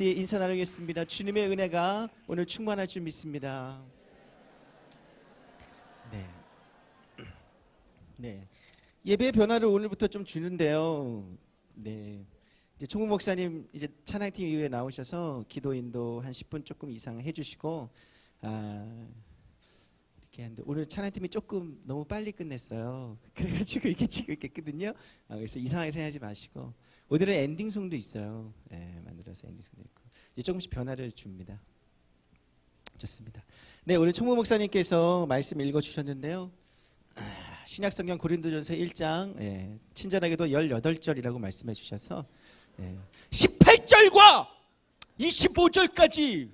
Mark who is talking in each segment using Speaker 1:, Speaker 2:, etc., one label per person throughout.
Speaker 1: 우리 인사 나누겠습니다. 주님의 은혜가 오늘 충만할 줄 믿습니다. 네. 예배 변화를 오늘부터 좀 주는데요. 네. 이제 총무 목사님 이제 찬양팀 이후에 나오셔서 기도 인도 한 10분 조금 이상 해주시고 이렇게 하는데 오늘 찬양팀이 조금 너무 빨리 끝냈어요. 그래가지고 이게 지금 있거든요. 그래서 이상하게 생각하지 마시고 오늘은 엔딩송도 있어요. 네, 만들어서 엔딩송도 있고 이제 조금씩 변화를 줍니다. 좋습니다. 네, 오늘 총무 목사님께서 말씀 읽어주셨는데요. 신약성경 고린도전서 1장 친절하게도 18절이라고 말씀해 주셔서 18절과 25절까지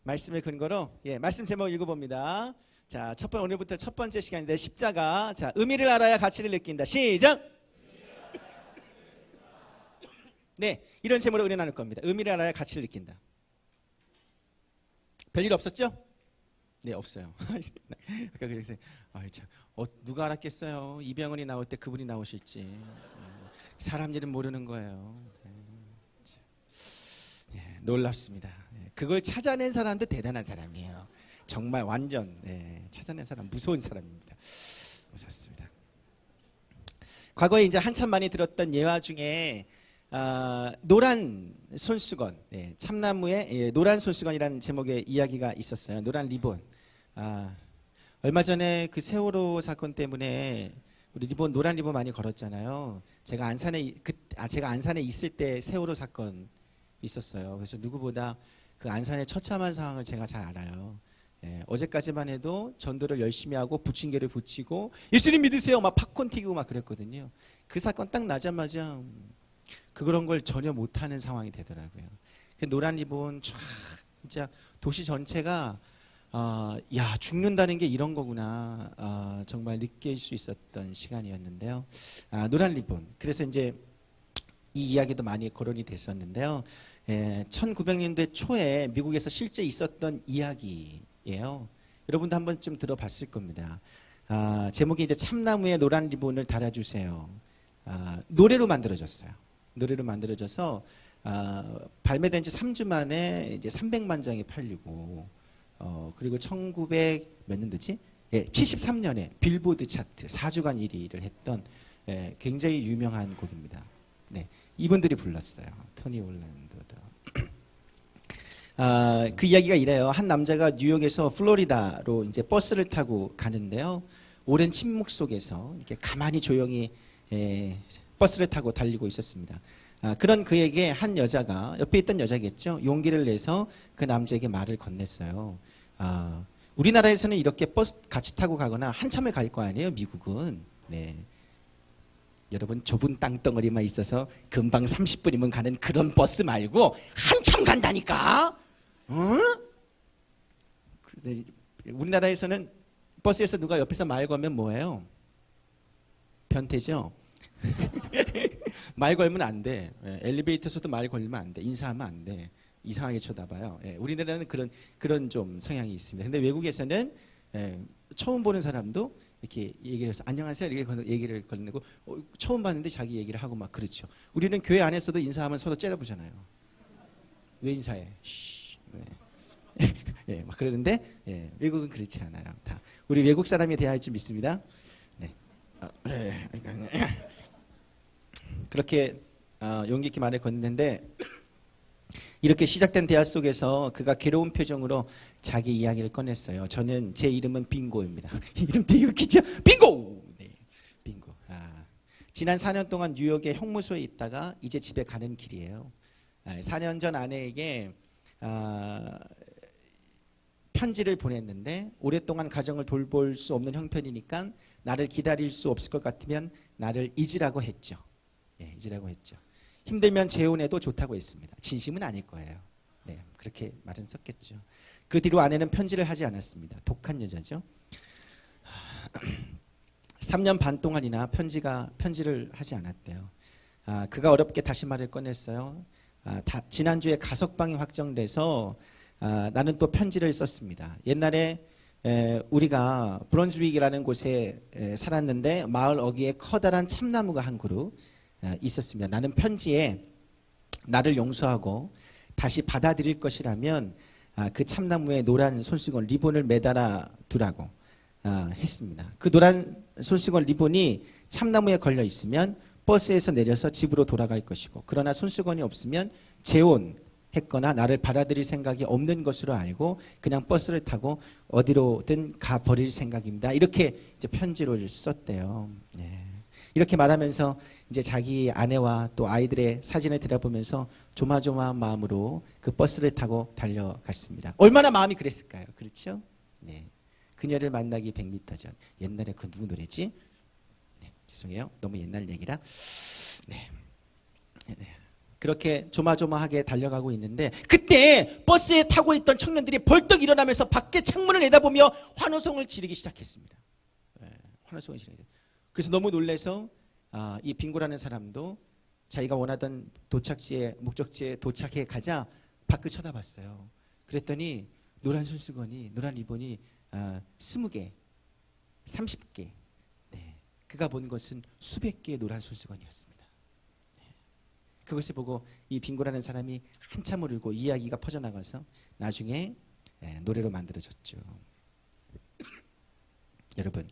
Speaker 1: 말씀을 근거로 말씀 제목 읽어봅니다. 자, 오늘부터 첫 번째 시간인데 십자가. 자, 의미를 알아야 가치를 느낀다. 시작. 네, 이런 제목으로 은혜 나눌 겁니다. 의미를 알아야 가치를 느낀다. 별일 없었죠? 네, 없어요. 아까 그래서 누가 알았겠어요? 이병헌이 나올 때 그분이 나오실지. 사람 일은 모르는 거예요. 놀랍습니다. 그걸 찾아낸 사람도 대단한 사람이에요. 정말 완전 찾아낸 사람 무서운 사람입니다. 무섭습니다. 과거에 이제 한참 많이 들었던 예화 중에 노란 손수건, 참나무의 노란 손수건이라는 제목의 이야기가 있었어요. 노란 리본. 얼마 전에 그 세월호 사건 때문에 우리 노란 리본 많이 걸었잖아요. 제가 안산에 있을 때 세월호 사건 있었어요. 그래서 누구보다 그 안산의 처참한 상황을 제가 잘 알아요. 어제까지만 해도 전도를 열심히 하고 부침개를 붙이고 예수님 믿으세요 막 팝콘 튀기고 막 그랬거든요. 그 사건 딱 나자마자 그런 걸 전혀 못하는 상황이 되더라고요. 그 노란 리본 쫙 진짜 도시 전체가 야 죽는다는 게 이런 거구나 정말 느낄 수 있었던 시간이었는데요. 노란 리본. 그래서 이제 이 이야기도 많이 거론이 됐었는데요. 1900년대 초에 미국에서 실제 있었던 이야기예요. 여러분도 한 번쯤 들어봤을 겁니다. 제목이 이제 참나무에 노란 리본을 달아주세요. 노래로 만들어졌어요. 노래로 만들어져서 발매된 지 3주 만에 이제 300만 장이 팔리고 그리고 1900 몇 년도지? 73년에 빌보드 차트 4주간 1위를 했던 굉장히 유명한 곡입니다. 네, 이분들이 불렀어요. 토니 올랜도도. 그 이야기가 이래요. 한 남자가 뉴욕에서 플로리다로 이제 버스를 타고 가는데요. 오랜 침묵 속에서 이렇게 가만히 조용히 버스를 타고 달리고 있었습니다. 그런 그에게 한 여자가 옆에 있던 여자겠죠. 용기를 내서 그 남자에게 말을 건넸어요. 우리나라에서는 이렇게 버스 같이 타고 가거나 한참을 갈 거 아니에요. 미국은. 네. 여러분 좁은 땅덩어리만 있어서 금방 30분이면 가는 그런 버스 말고 한참 간다니까. 그래서 우리나라에서는 버스에서 누가 옆에서 말 걸면 뭐예요? 변태죠. 말 걸면 안 돼. 엘리베이터에서도 말 걸면 안 돼. 인사하면 안 돼. 이상하게 쳐다봐요. 우리나라는 그런 좀 성향이 있습니다. 근데 외국에서는 처음 보는 사람도 이렇게 얘기를 해서 안녕하세요 이렇게 얘기를 건네고 처음 봤는데 자기 얘기를 하고 막 그렇죠. 우리는 교회 안에서도 인사하면 서로 째려보잖아요. 왜 인사해? 네. 막 그러는데 외국은 그렇지 않아요. 다 우리 외국 사람이 돼야 할 줄 믿습니다. 네. 그렇게 용기 있게 말을 건넸는데 이렇게 시작된 대화 속에서 그가 괴로운 표정으로 자기 이야기를 꺼냈어요. 제 이름은 빙고입니다. 이름 되게 웃기죠? 빙고! 네, 빙고. 지난 4년 동안 뉴욕의 형무소에 있다가 이제 집에 가는 길이에요. 4년 전 아내에게 편지를 보냈는데 오랫동안 가정을 돌볼 수 없는 형편이니까 나를 기다릴 수 없을 것 같으면 나를 잊으라고 했죠. 잊으라고 했죠. 힘들면 재혼해도 좋다고 했습니다. 진심은 아닐 거예요. 네, 그렇게 말은 썼겠죠. 그 뒤로 아내는 편지를 하지 않았습니다. 독한 여자죠. 3년 반 동안이나 편지를 하지 않았대요. 그가 어렵게 다시 말을 꺼냈어요. 지난주에 가석방이 확정돼서 나는 또 편지를 썼습니다. 옛날에 우리가 브런즈윅이라는 곳에 살았는데 마을 어귀에 커다란 참나무가 한 그루 있었습니다. 나는 편지에 나를 용서하고 다시 받아들일 것이라면 그 참나무에 노란 손수건 리본을 매달아 두라고 했습니다. 그 노란 손수건 리본이 참나무에 걸려 있으면 버스에서 내려서 집으로 돌아갈 것이고, 그러나 손수건이 없으면 재혼했거나 나를 받아들일 생각이 없는 것으로 알고 그냥 버스를 타고 어디로든 가버릴 생각입니다. 이렇게 이제 편지를 썼대요. 이렇게 말하면서 이제 자기 아내와 또 아이들의 사진을 들여다보면서 조마조마한 마음으로 그 버스를 타고 달려갔습니다. 얼마나 마음이 그랬을까요? 그렇죠? 네. 그녀를 만나기 100m 전. 옛날에 그 누구 노래지? 네, 죄송해요. 너무 옛날 얘기라. 네. 그렇게 조마조마하게 달려가고 있는데, 그때 버스에 타고 있던 청년들이 벌떡 일어나면서 밖에 창문을 내다보며 환호성을 지르기 시작했습니다. 환호성을 지르기. 그래서 너무 놀라서 이 빙고라는 사람도 자기가 원하던 도착지에, 목적지에 도착해 가자 밖을 쳐다봤어요. 그랬더니 노란 손수건이, 노란 리본이 20개, 30개. 네. 그가 본 것은 수백 개의 노란 손수건이었습니다. 네. 그것을 보고 이 빙고라는 사람이 한참을 울고 이야기가 퍼져나가서 나중에 노래로 만들어졌죠. 여러분,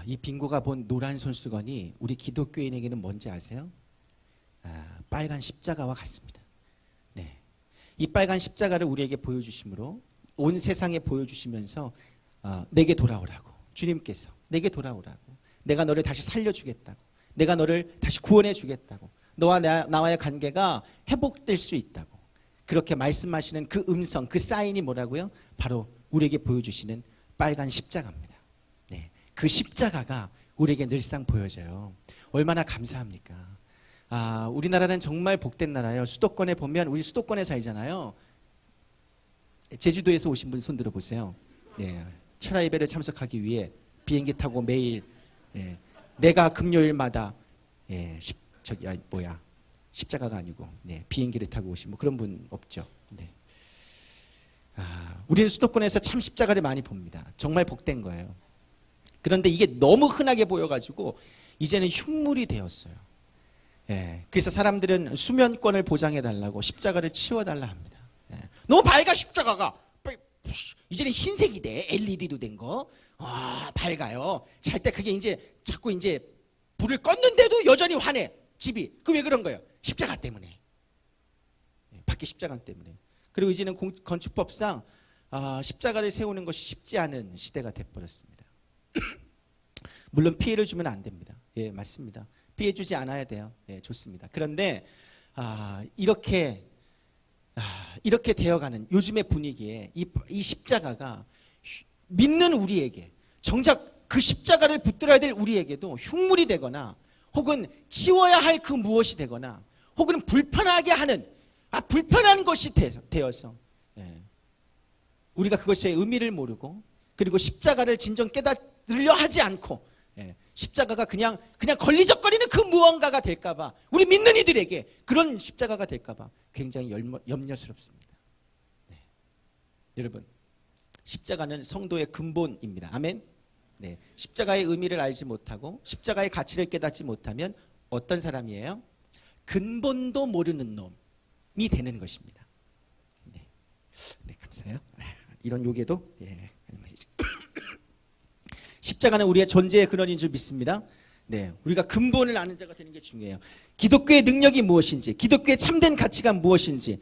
Speaker 1: 이 빙고가 본 노란 손수건이 우리 기독교인에게는 뭔지 아세요? 빨간 십자가와 같습니다. 네. 이 빨간 십자가를 우리에게 보여주심으로 온 세상에 보여주시면서 내게 돌아오라고, 주님께서 내게 돌아오라고, 내가 너를 다시 살려주겠다고, 내가 너를 다시 구원해 주겠다고, 너와 나와의 관계가 회복될 수 있다고, 그렇게 말씀하시는 그 음성, 그 사인이 뭐라고요? 바로 우리에게 보여주시는 빨간 십자가입니다. 네. 그 십자가가 우리에게 늘상 보여져요. 얼마나 감사합니까? 우리나라는 정말 복된 나라예요. 수도권에 보면, 우리 수도권에 살잖아요. 제주도에서 오신 분 손 들어보세요. 네. 철야 예배를 참석하기 위해 비행기 타고 매일, 내가 금요일마다 십자가가 아니고 비행기를 타고 오신 뭐 그런 분 없죠. 네. 우리는 수도권에서 참 십자가를 많이 봅니다. 정말 복된 거예요. 그런데 이게 너무 흔하게 보여가지고 이제는 흉물이 되었어요. 그래서 사람들은 수면권을 보장해달라고 십자가를 치워달라 합니다. 너무 밝아 십자가가. 이제는 흰색이 돼. LED도 된 거. 밝아요. 잘 때 그게 이제 자꾸 이제 불을 껐는데도 여전히 환해. 집이. 그 왜 그런 거예요? 십자가 때문에. 밖에 십자가 때문에. 그리고 이제는 건축법상 십자가를 세우는 것이 쉽지 않은 시대가 돼버렸습니다. 물론 피해를 주면 안 됩니다. 예, 맞습니다. 피해 주지 않아야 돼요. 예, 좋습니다. 그런데 이렇게 되어가는 요즘의 분위기에 이 십자가가 믿는 우리에게, 정작 그 십자가를 붙들어야 될 우리에게도 흉물이 되거나, 혹은 치워야 할 그 무엇이 되거나, 혹은 불편하게 하는 불편한 것이 되어서 우리가 그것의 의미를 모르고, 그리고 십자가를 진정 깨달으려 하지 않고, 십자가가 그냥 걸리적거리는 그 무언가가 될까봐, 우리 믿는 이들에게 그런 십자가가 될까봐 굉장히 염려스럽습니다. 여러분, 십자가는 성도의 근본입니다. 아멘. 십자가의 의미를 알지 못하고 십자가의 가치를 깨닫지 못하면 어떤 사람이에요? 근본도 모르는 놈이 되는 것입니다. 감사해요. 이런 요괴도 십자가는 우리의 존재의 근원인 줄 믿습니다. 우리가 근본을 아는 자가 되는 게 중요해요. 기독교의 능력이 무엇인지, 기독교의 참된 가치가 무엇인지,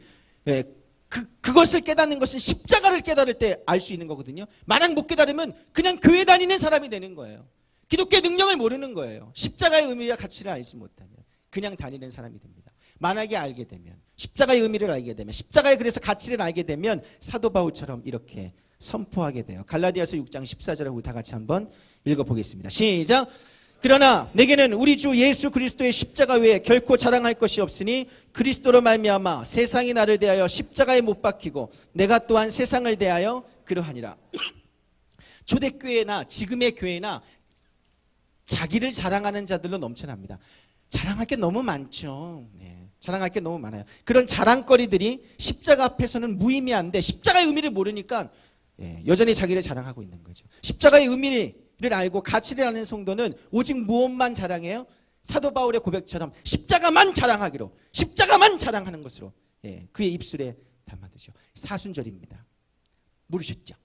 Speaker 1: 그것을 깨닫는 것은 십자가를 깨달을 때 알 수 있는 거거든요. 만약 못 깨달으면 그냥 교회 다니는 사람이 되는 거예요. 기독교의 능력을 모르는 거예요. 십자가의 의미와 가치를 알지 못하면 그냥 다니는 사람이 됩니다. 만약에 알게 되면, 십자가의 의미를 알게 되면, 십자가의 그래서 가치를 알게 되면 사도 바울처럼 이렇게 선포하게 돼요. 갈라디아서 6장 14절을 우리 다 같이 한번 읽어보겠습니다. 시작. 그러나 내게는 우리 주 예수 그리스도의 십자가 외에 결코 자랑할 것이 없으니 그리스도로 말미암아 세상이 나를 대하여 십자가에 못 박히고 내가 또한 세상을 대하여 그러하니라. 초대교회나 지금의 교회나 자기를 자랑하는 자들로 넘쳐납니다. 자랑할 게 너무 많죠. 자랑할 게 너무 많아요. 그런 자랑거리들이 십자가 앞에서는 무의미한데, 십자가의 의미를 모르니까 여전히 자기를 자랑하고 있는 거죠. 십자가의 의미를 알고 가치를 아는 성도는 오직 무엇만 자랑해요? 사도 바울의 고백처럼 십자가만 자랑하기로, 십자가만 자랑하는 것으로 그의 입술에 담아두죠. 사순절입니다. 모르셨죠?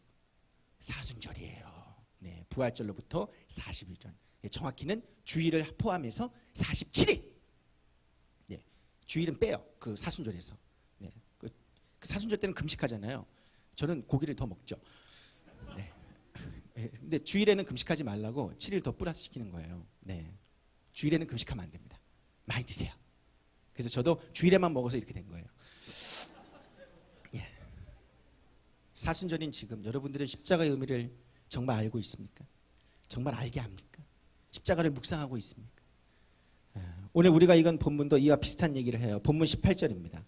Speaker 1: 사순절이에요. 부활절로부터 40일 전, 정확히는 주일을 포함해서 47일. 주일은 빼요. 그 사순절에서. 그 사순절 때는 금식하잖아요. 저는 고기를 더 먹죠. 근데 주일에는 금식하지 말라고 7일 더 플러스 시키는 거예요. 주일에는 금식하면 안 됩니다. 많이 드세요. 그래서 저도 주일에만 먹어서 이렇게 된 거예요. 사순절인 지금 여러분들은 십자가의 의미를 정말 알고 있습니까? 정말 알게 합니까? 십자가를 묵상하고 있습니까? 오늘 우리가 읽은 본문도 이와 비슷한 얘기를 해요. 본문 18절입니다.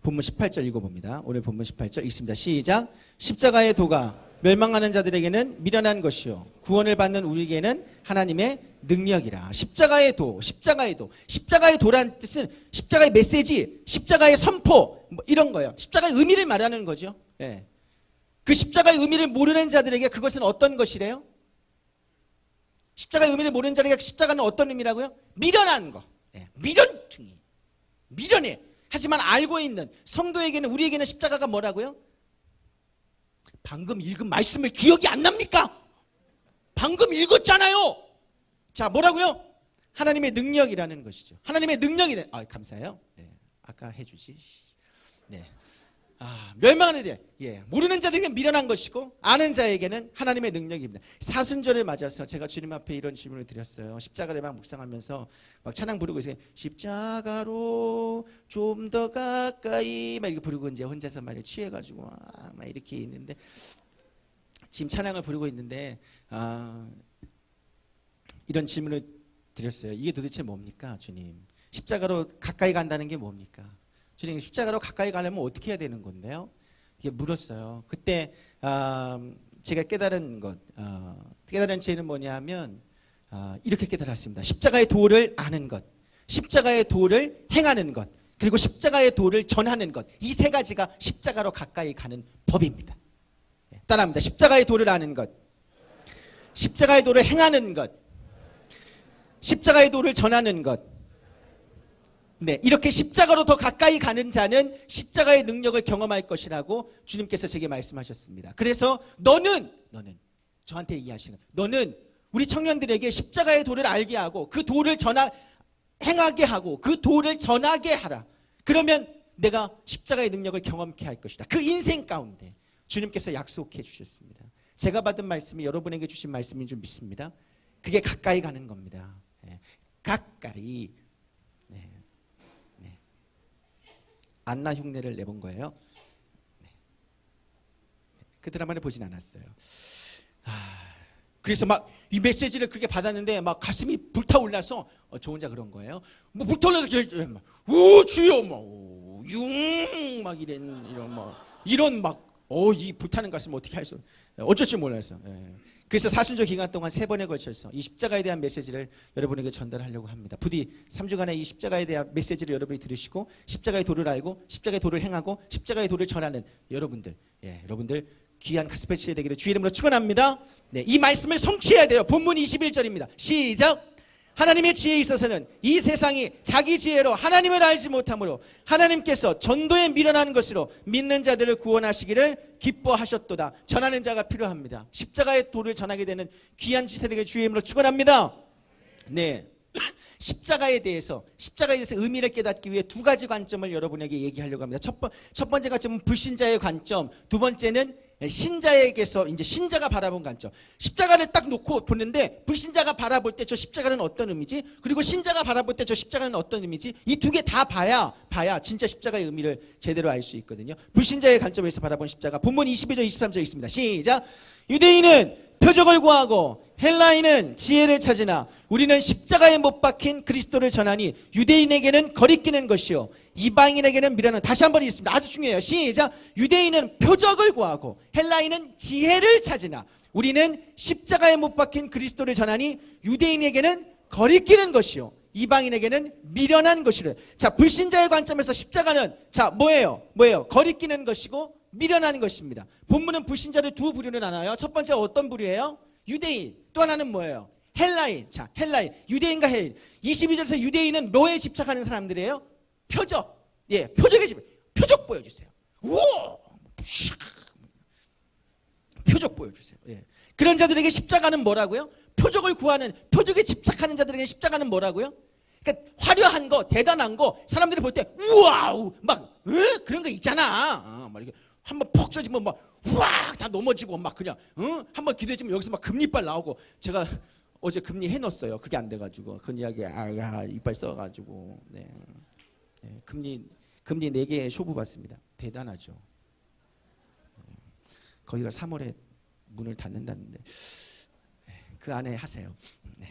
Speaker 1: 본문 18절 읽어봅니다. 오늘 본문 18절 읽습니다. 시작. 십자가의 도가 멸망하는 자들에게는 미련한 것이요 구원을 받는 우리에게는 하나님의 능력이라. 십자가의 도, 십자가의 도. 십자가의 도란 뜻은 십자가의 메시지, 십자가의 선포 뭐 이런 거예요. 십자가의 의미를 말하는 거죠. 그 십자가의 의미를 모르는 자들에게 그것은 어떤 것이래요? 십자가의 의미를 모르는 자들에게 십자가는 어떤 의미라고요? 미련한 거. 미련증이. 미련해. 하지만 알고 있는 성도에게는, 우리에게는 십자가가 뭐라고요? 방금 읽은 말씀을 기억이 안 납니까? 방금 읽었잖아요. 자, 뭐라고요? 하나님의 능력이라는 것이죠. 하나님의 능력이 감사해요. 아까 해주지. 멸망하는 자, 모르는 자들에게는 미련한 것이고 아는 자에게는 하나님의 능력입니다. 사순절을 맞아서 제가 주님 앞에 이런 질문을 드렸어요. 십자가를 막 묵상하면서 막 찬양 부르고 있어요. 십자가로 좀 더 가까이 막 이렇게 부르고 이제 혼자서 말에 취해가지고 막 이렇게 있는데 지금 찬양을 부르고 있는데 이런 질문을 드렸어요. 이게 도대체 뭡니까, 주님? 십자가로 가까이 간다는 게 뭡니까? 주님, 십자가로 가까이 가려면 어떻게 해야 되는 건데요? 이게 물었어요. 그때 제가 깨달은 것, 깨달은 지혜는 뭐냐면 이렇게 깨달았습니다. 십자가의 도를 아는 것, 십자가의 도를 행하는 것, 그리고 십자가의 도를 전하는 것. 이 세 가지가 십자가로 가까이 가는 법입니다. 따라합니다. 십자가의 도를 아는 것, 십자가의 도를 행하는 것, 십자가의 도를 전하는 것. 이렇게 십자가로 더 가까이 가는 자는 십자가의 능력을 경험할 것이라고 주님께서 제게 말씀하셨습니다. 그래서 너는 저한테 얘기하시는, 너는 우리 청년들에게 십자가의 도를 알게 하고 그 도를 행하게 하고 그 도를 전하게 하라. 그러면 내가 십자가의 능력을 경험케 할 것이다. 그 인생 가운데 주님께서 약속해 주셨습니다. 제가 받은 말씀이 여러분에게 주신 말씀인 줄 믿습니다. 그게 가까이 가는 겁니다. 가까이. 안나 흉내를 내본 거예요. 그 드라마를 보진 않았어요. 그래서 막 이 메시지를 그렇게 받았는데 막 가슴이 불타올라서 저 혼자 그런 거예요. 뭐 불타올라서 오 주여 막 이런 이 불타는 가슴 어떻게 할 수? 어쩔 줄 몰라서. 그래서 사순절 기간 동안 3번에 걸쳐서 이 십자가에 대한 메시지를 여러분에게 전달하려고 합니다. 부디 3주간의 이 십자가에 대한 메시지를 여러분이 들으시고 십자가의 도를 알고 십자가의 도를 행하고 십자가의 도를 전하는 여러분들, 여러분들 귀한 가스펠치에 되기를 주의 이름으로 축원합니다. 이 말씀을 성취해야 돼요. 본문 21절입니다. 시작. 하나님의 지혜에 있어서는 이 세상이 자기 지혜로 하나님을 알지 못하므로 하나님께서 전도에 미련한 것으로 믿는 자들을 구원하시기를 기뻐하셨도다. 전하는 자가 필요합니다. 십자가의 도를 전하게 되는 귀한 지체들에게 주의 이름으로 축원합니다. 십자가에 대해서 의미를 깨닫기 위해 2가지 관점을 여러분에게 얘기하려고 합니다. 첫 번째 관점은 불신자의 관점, 두 번째는 신자에게서 이제 신자가 바라본 관점. 십자가를 딱 놓고 보는데 불신자가 바라볼 때 저 십자가는 어떤 의미지? 그리고 신자가 바라볼 때 저 십자가는 어떤 의미지? 이 2개 다 봐야 진짜 십자가의 의미를 제대로 알 수 있거든요. 불신자의 관점에서 바라본 십자가. 본문 22절 23절 있습니다. 시작. 유대인은 표적을 구하고 헬라인은 지혜를 찾으나 우리는 십자가에 못 박힌 그리스도를 전하니 유대인에게는 거리끼는 것이요 이방인에게는 미련한. 다시 한번 읽습니다. 아주 중요해요. 시작. 유대인은 표적을 구하고 헬라인은 지혜를 찾으나 우리는 십자가에 못 박힌 그리스도를 전하니 유대인에게는 거리끼는 것이요 이방인에게는 미련한 것이래. 자, 불신자의 관점에서 십자가는 뭐예요? 거리끼는 것이고 미련한 것입니다. 본문은 불신자를 2 부류로 나눠요. 첫 번째 어떤 부류예요? 유대인. 또 하나는 뭐예요? 헬라인. 자, 헬라인. 유대인과 헬라인. 22절에서 유대인은 뭐에 집착하는 사람들이에요? 표적. 예, 표적에 집착. 표적 보여주세요. 우와! 표적 보여주세요. 예. 그런 자들에게 십자가는 뭐라고요? 표적을 구하는, 표적에 집착하는 자들에게 십자가는 뭐라고요? 그러니까 화려한 거, 대단한 거, 사람들이 볼 때 우와우 막 그런 거 있잖아. 막 이렇게 한번 퍽 쪄지면 막 우와 다 넘어지고 막 그냥 한번 기도해지면 여기서 막 금리빨 나오고. 제가 어제 금리 해놨어요. 그게 안 돼가지고 금리하게 이빨 써가지고 네. 네. 금리 4개 쇼부 받습니다. 대단하죠. 네. 거기가 3월에 문을 닫는다는데 그 안에 하세요. 네.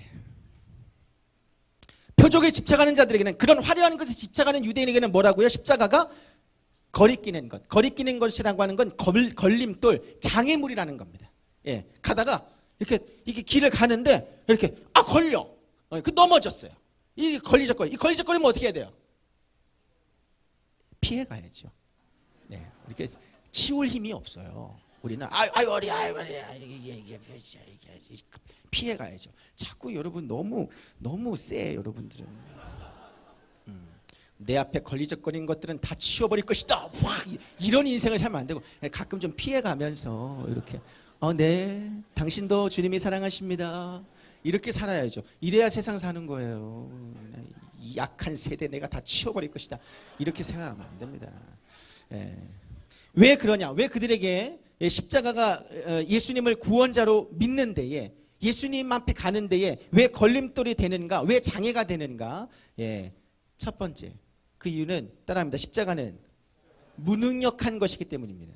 Speaker 1: 표적에 집착하는 자들에게는, 그런 화려한 것에 집착하는 유대인에게는 뭐라고요? 십자가가 거리끼는 것. 거리끼는 것이라고 하는 건 걸림돌, 장애물이라는 겁니다. 예, 가다가 이렇게 길을 가는데 이렇게 걸려. 그 넘어졌어요. 이 걸리적거리면 어떻게 해야 돼요? 피해 가야죠. 네, 이렇게 치울 힘이 없어요. 우리는 머리 이게 피해 가야죠. 자꾸 여러분 너무 세. 여러분들은 내 앞에 걸리적거리는 것들은 다 치워버릴 것이다. 와, 이런 인생을 살면 안 되고 가끔 좀 피해 가면서 이렇게 네, 당신도 주님이 사랑하십니다. 이렇게 살아야죠. 이래야 세상 사는 거예요. 이 약한 세대 내가 다 치워버릴 것이다. 이렇게 생각하면 안 됩니다. 예. 왜 그러냐? 왜 그들에게 십자가가 예수님을 구원자로 믿는 데에, 예수님 앞에 가는 데에 왜 걸림돌이 되는가? 왜 장애가 되는가? 예. 첫 번째, 그 이유는 따라합니다. 십자가는 무능력한 것이기 때문입니다.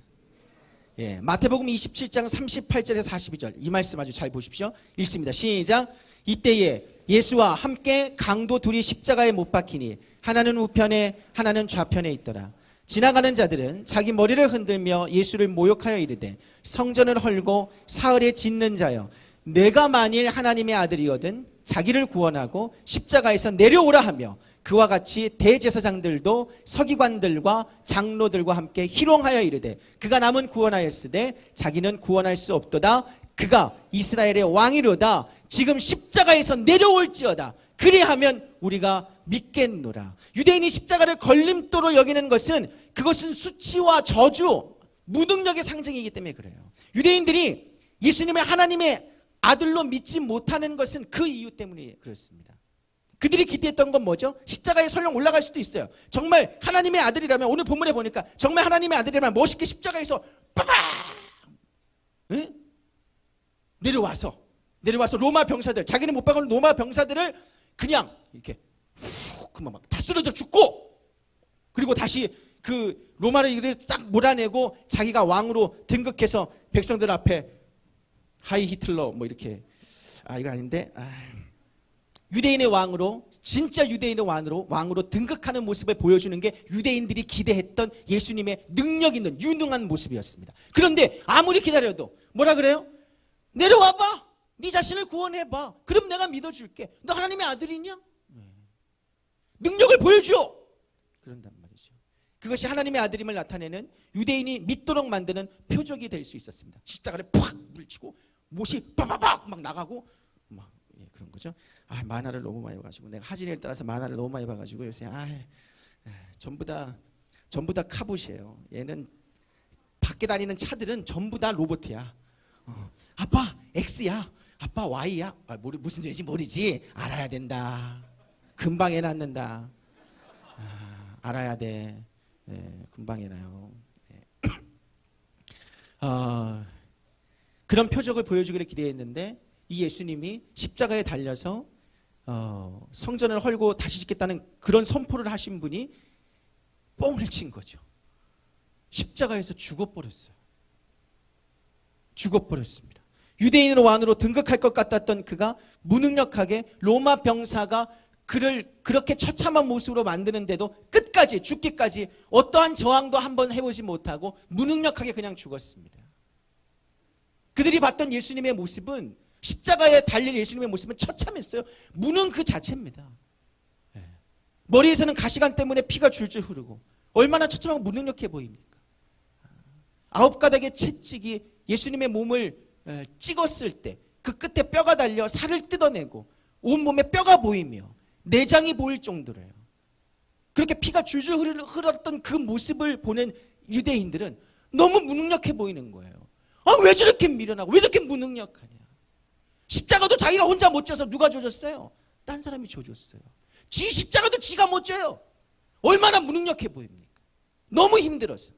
Speaker 1: 예. 마태복음 27장 38절에서 42절 이 말씀 아주 잘 보십시오. 읽습니다. 시작. 이때에 예수와 함께 강도 둘이 십자가에 못 박히니 하나는 우편에 하나는 좌편에 있더라. 지나가는 자들은 자기 머리를 흔들며 예수를 모욕하여 이르되 성전을 헐고 사흘에 짓는 자여, 내가 만일 하나님의 아들이거든 자기를 구원하고 십자가에서 내려오라 하며, 그와 같이 대제사장들도 서기관들과 장로들과 함께 희롱하여 이르되 그가 남은 구원하였으되 자기는 구원할 수 없도다. 그가 이스라엘의 왕이로다. 지금 십자가에서 내려올지어다. 그리하면 우리가 믿겠노라. 유대인이 십자가를 걸림돌로 여기는 것은, 그것은 수치와 저주, 무능력의 상징이기 때문에 그래요. 유대인들이 예수님의 하나님의 아들로 믿지 못하는 것은 그 이유 때문에 그렇습니다. 그들이 기대했던 건 뭐죠? 십자가에 설령 올라갈 수도 있어요. 정말 하나님의 아들이라면, 오늘 본문에 보니까 정말 하나님의 아들이라면 멋있게 십자가에서 빠밤! 응? 내려와서 로마 병사들, 자기는 못 박은 로마 병사들을 그냥 이렇게 훅 그만 막 다 쓰러져 죽고, 그리고 다시 그 로마를 딱 몰아내고 자기가 왕으로 등극해서 백성들 앞에 하이 히틀러 뭐 이렇게 이거 아닌데 유대인의 왕으로, 진짜 유대인의 왕으로 등극하는 모습을 보여주는 게 유대인들이 기대했던 예수님의 능력 있는 유능한 모습이었습니다. 그런데 아무리 기다려도 뭐라 그래요? 내려와봐. 네 자신을 구원해봐. 그럼 내가 믿어줄게. 너 하나님의 아들이냐? 능력을 보여줘. 그런단 말이죠. 그것이 하나님의 아들임을 나타내는, 유대인이 믿도록 만드는 표적이 될 수 있었습니다. 십자가를 팍 물치고 못이 빠바박 막 나가고 막 그런 거죠. 만화를 너무 많이 봐가지고, 내가 하진이를 따라서 만화를 너무 많이 봐가지고 요새 전부 다 카봇이에요. 얘는 밖에 다니는 차들은 전부 다 로봇이야. 아빠 X야, 아빠 Y야. 무슨 죄인지 모르지. 알아야 된다. 금방 애 낳는다. 알아야 돼. 금방 애 낳아요. 그런 표적을 보여주기를 기대했는데 이 예수님이 십자가에 달려서 성전을 헐고 다시 짓겠다는 그런 선포를 하신 분이 뻥을 친 거죠. 십자가에서 죽어버렸어요. 죽어버렸습니다. 유대인으로 왕으로 등극할 것 같았던 그가 무능력하게 로마 병사가 그를 그렇게 처참한 모습으로 만드는데도 끝까지, 죽기까지 어떠한 저항도 한번 해보지 못하고 무능력하게 그냥 죽었습니다. 그들이 봤던 예수님의 모습은, 십자가에 달릴 예수님의 모습은 처참했어요. 무능 그 자체입니다. 머리에서는 가시관 때문에 피가 줄줄 흐르고 얼마나 처참하고 무능력해 보입니까? 9가닥의 채찍이 예수님의 몸을 찍었을 때 그 끝에 뼈가 달려 살을 뜯어내고 온몸에 뼈가 보이며 내장이 보일 정도로요. 그렇게 피가 줄줄 흘렀던 그 모습을 보는 유대인들은 너무 무능력해 보이는 거예요. 왜 저렇게 미련하고 왜 저렇게 무능력하냐. 십자가도 자기가 혼자 못 져서 누가 져줬어요? 딴 사람이 져줬어요. 지 십자가도 지가 못 져요. 얼마나 무능력해 보입니까? 너무 힘들어서.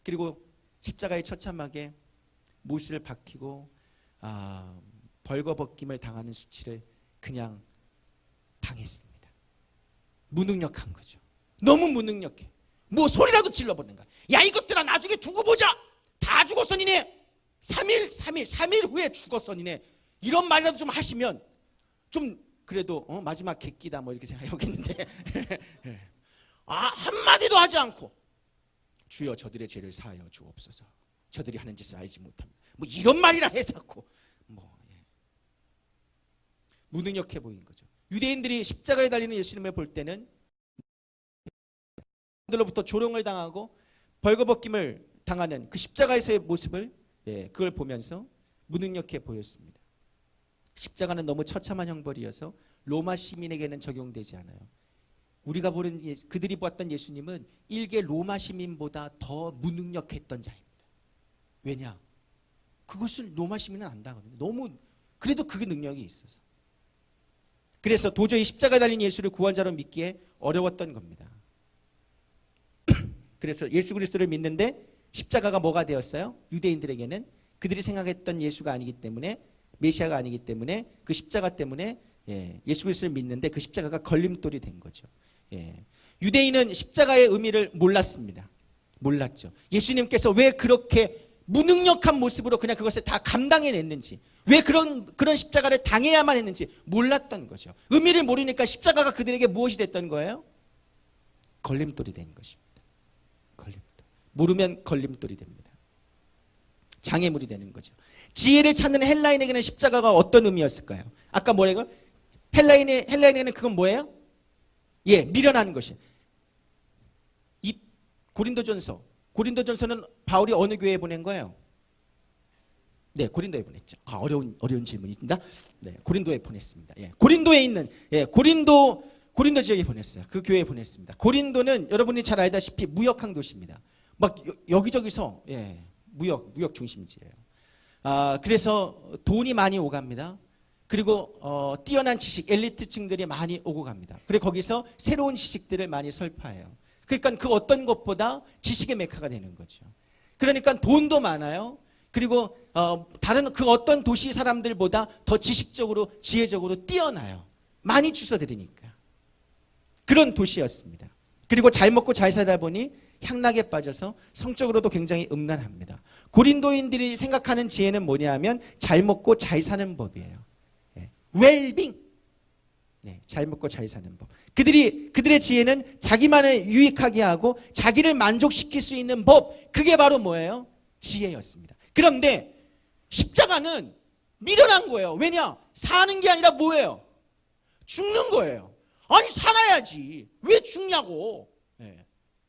Speaker 1: 그리고 십자가의 처참하게 못을 박히고 벌거벗김을 당하는 수치를 그냥 당했습니다. 무능력한 거죠. 너무 무능력해. 뭐 소리라도 질러보는가. 야 이것들아 나중에 두고 보자. 다 죽었어 니네. 3일 후에 죽었어 니네. 이런 말이라도 좀 하시면 좀 그래도 마지막 객기다 뭐 이렇게 생각하겠는데 한마디도 하지 않고 주여 저들의 죄를 사하여 주옵소서. 저들이 하는 짓을 알지 못합니다. 뭐 이런 말이라 해서고 무능력해 보인 거죠. 유대인들이 십자가에 달리는 예수님을 볼 때는 들로부터 조롱을 당하고 벌거벗김을 당하는 그 십자가에서의 모습을 그걸 보면서 무능력해 보였습니다. 십자가는 너무 처참한 형벌이어서 로마 시민에게는 적용되지 않아요. 우리가 보는 그들이 보았던 예수님은 일개 로마 시민보다 더 무능력했던 자입니다. 왜냐? 그것을 로마 시민은 안다거든요. 너무 그래도 그게 능력이 있어서. 그래서 도저히 십자가에 달린 예수를 구원자로 믿기에 어려웠던 겁니다. 그래서 예수 그리스도를 믿는데 십자가가 뭐가 되었어요? 유대인들에게는 그들이 생각했던 예수가 아니기 때문에 메시아가 아니기 때문에 그 십자가 때문에 예수 그리스도를 믿는데 그 십자가가 걸림돌이 된 거죠. 유대인은 십자가의 의미를 몰랐습니다. 몰랐죠. 예수님께서 왜 그렇게 무능력한 모습으로 그냥 그것을 다 감당해냈는지, 왜 그런 십자가를 당해야만 했는지 몰랐던 거죠. 의미를 모르니까 십자가가 그들에게 무엇이 됐던 거예요? 걸림돌이 된 것입니다. 걸림돌. 모르면 걸림돌이 됩니다. 장애물이 되는 거죠. 지혜를 찾는 헬라인에게는 십자가가 어떤 의미였을까요? 아까 뭐래요? 헬라인에게는 그건 뭐예요? 미련하는 것이. 이 고린도전서는 바울이 어느 교회에 보낸 거예요? 네, 고린도에 보냈죠. 어려운 질문입니다. 네, 고린도에 보냈습니다. 고린도에 있는 고린도 지역에 보냈어요. 그 교회에 보냈습니다. 고린도는 여러분이 잘 알다시피 무역항 도시입니다. 막 여기저기서 무역 중심지예요. 그래서 돈이 많이 오갑니다. 그리고 뛰어난 지식, 엘리트층들이 많이 오고 갑니다. 그리고 거기서 새로운 지식들을 많이 설파해요. 그러니까 그 어떤 것보다 지식의 메카가 되는 거죠. 그러니까 돈도 많아요. 그리고 다른 그 어떤 도시 사람들보다 더 지식적으로, 지혜적으로 뛰어나요. 많이 주워들으니까. 그런 도시였습니다. 그리고 잘 먹고 잘 살다 보니 향락에 빠져서 성적으로도 굉장히 음란합니다. 고린도인들이 생각하는 지혜는 뭐냐 하면 잘 먹고 잘 사는 법이에요. 웰빙. 잘 먹고 잘 사는 법. 그들의 지혜는 자기만을 유익하게 하고 자기를 만족시킬 수 있는 법. 그게 바로 뭐예요? 지혜였습니다. 그런데 십자가는 미련한 거예요. 왜냐? 사는 게 아니라 뭐예요? 죽는 거예요. 아니 살아야지. 왜 죽냐고.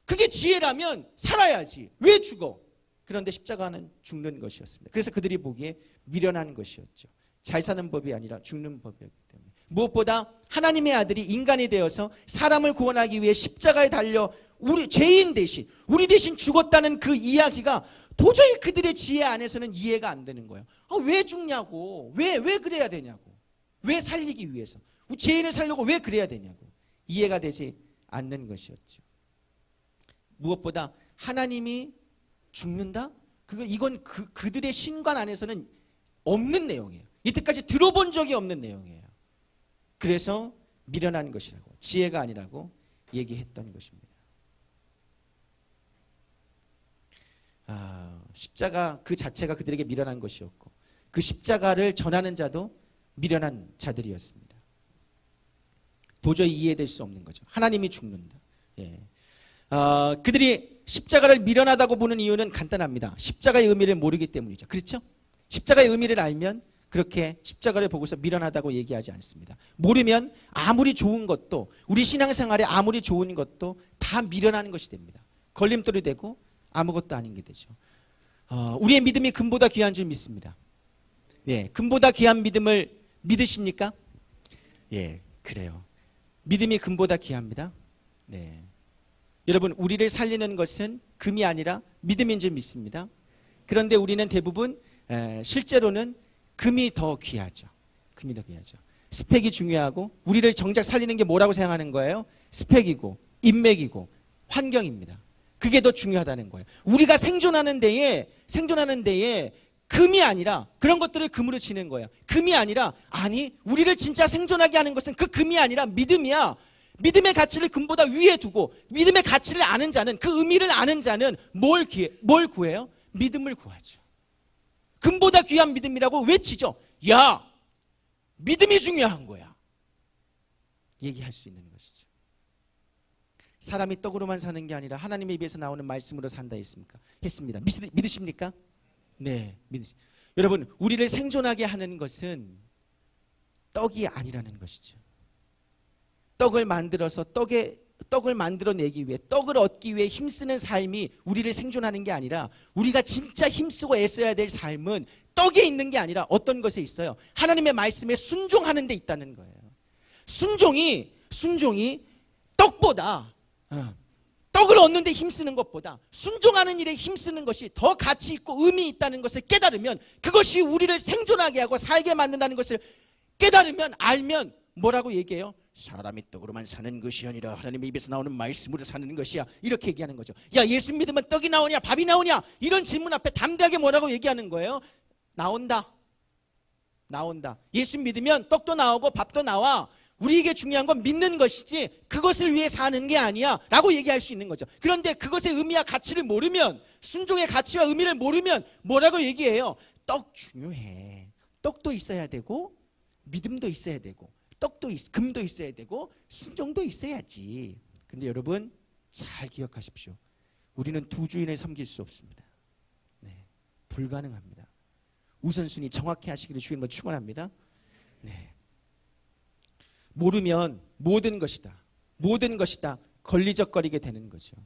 Speaker 1: 그게 지혜라면 살아야지. 왜 죽어? 그런데 십자가는 죽는 것이었습니다. 그래서 그들이 보기에 미련한 것이었죠. 잘 사는 법이 아니라 죽는 법이었기 때문에. 무엇보다 하나님의 아들이 인간이 되어서 사람을 구원하기 위해 십자가에 달려 우리 죄인 대신, 우리 대신 죽었다는 그 이야기가 도저히 그들의 지혜 안에서는 이해가 안 되는 거예요. 왜 죽냐고. 왜 그래야 되냐고. 왜 살리기 위해서. 죄인을 살려고 왜 그래야 되냐고. 이해가 되지 않는 것이었죠. 무엇보다 하나님이 죽는다? 이건 그들의 신관 안에서는 없는 내용이에요. 이때까지 들어본 적이 없는 내용이에요. 그래서 미련한 것이라고, 지혜가 아니라고 얘기했던 것입니다. 십자가 그 자체가 그들에게 미련한 것이었고 그 십자가를 전하는 자도 미련한 자들이었습니다. 도저히 이해될 수 없는 거죠. 하나님이 죽는다. 그들이 십자가를 미련하다고 보는 이유는 간단합니다. 십자가의 의미를 모르기 때문이죠. 그렇죠? 십자가의 의미를 알면 그렇게 십자가를 보고서 미련하다고 얘기하지 않습니다. 모르면 아무리 좋은 것도, 우리 신앙생활에 아무리 좋은 것도 다 미련한 것이 됩니다. 걸림돌이 되고 아무것도 아닌 게 되죠. 우리의 믿음이 금보다 귀한 줄 믿습니다. 예, 금보다 귀한 믿음을 믿으십니까? 예, 그래요. 믿음이 금보다 귀합니다. 네. 여러분, 우리를 살리는 것은 금이 아니라 믿음인 줄 믿습니다. 그런데 우리는 대부분 실제로는 금이 더 귀하죠. 금이 더 귀하죠. 스펙이 중요하고 우리를 정작 살리는 게 뭐라고 생각하는 거예요? 스펙이고 인맥이고 환경입니다. 그게 더 중요하다는 거예요. 우리가 생존하는 데에 금이 아니라 그런 것들을 금으로 치는 거예요. 금이 아니라 아니 우리를 진짜 생존하게 하는 것은 그 금이 아니라 믿음이야. 믿음의 가치를 금보다 위에 두고 믿음의 가치를 아는 자는 그 의미를 아는 자는 뭘 구해요? 믿음을 구하죠. 금보다 귀한 믿음이라고 외치죠. 야, 믿음이 중요한 거야. 얘기할 수 있는 것이죠. 사람이 떡으로만 사는 게 아니라 하나님의 입에서 나오는 말씀으로 산다 했습니다. 믿으십니까? 네, 여러분, 우리를 생존하게 하는 것은 떡이 아니라는 것이죠. 떡을 만들어서 떡을 만들어내기 위해 떡을 얻기 위해 힘쓰는 삶이 우리를 생존하는 게 아니라 우리가 진짜 힘쓰고 애써야 될 삶은 떡에 있는 게 아니라 어떤 것에 있어요? 하나님의 말씀에 순종하는 데 있다는 거예요. 순종이 떡보다 떡을 얻는 데 힘쓰는 것보다 순종하는 일에 힘쓰는 것이 더 가치 있고 의미 있다는 것을 깨달으면 그것이 우리를 생존하게 하고 살게 만든다는 것을 깨달으면 알면 뭐라고 얘기해요? 사람이 떡으로만 사는 것이 아니라 하나님의 입에서 나오는 말씀으로 사는 것이야. 이렇게 얘기하는 거죠. 야, 예수 믿으면 떡이 나오냐 밥이 나오냐 이런 질문 앞에 담대하게 뭐라고 얘기하는 거예요? 나온다. 예수 믿으면 떡도 나오고 밥도 나와. 우리에게 중요한 건 믿는 것이지 그것을 위해 사는 게 아니야 라고 얘기할 수 있는 거죠. 그런데 그것의 의미와 가치를 모르면, 순종의 가치와 의미를 모르면 뭐라고 얘기해요? 떡 중요해. 떡도 있어야 되고 믿음도 있어야 되고 금도 있어야 되고 순종도 있어야지. 근데 여러분 잘 기억하십시오. 우리는 두 주인을 섬길 수 없습니다. 네, 불가능합니다. 우선순위 정확히 하시기를 주님으로 축원합니다. 네. 모르면 모든 것이다 걸리적거리게 되는 거죠.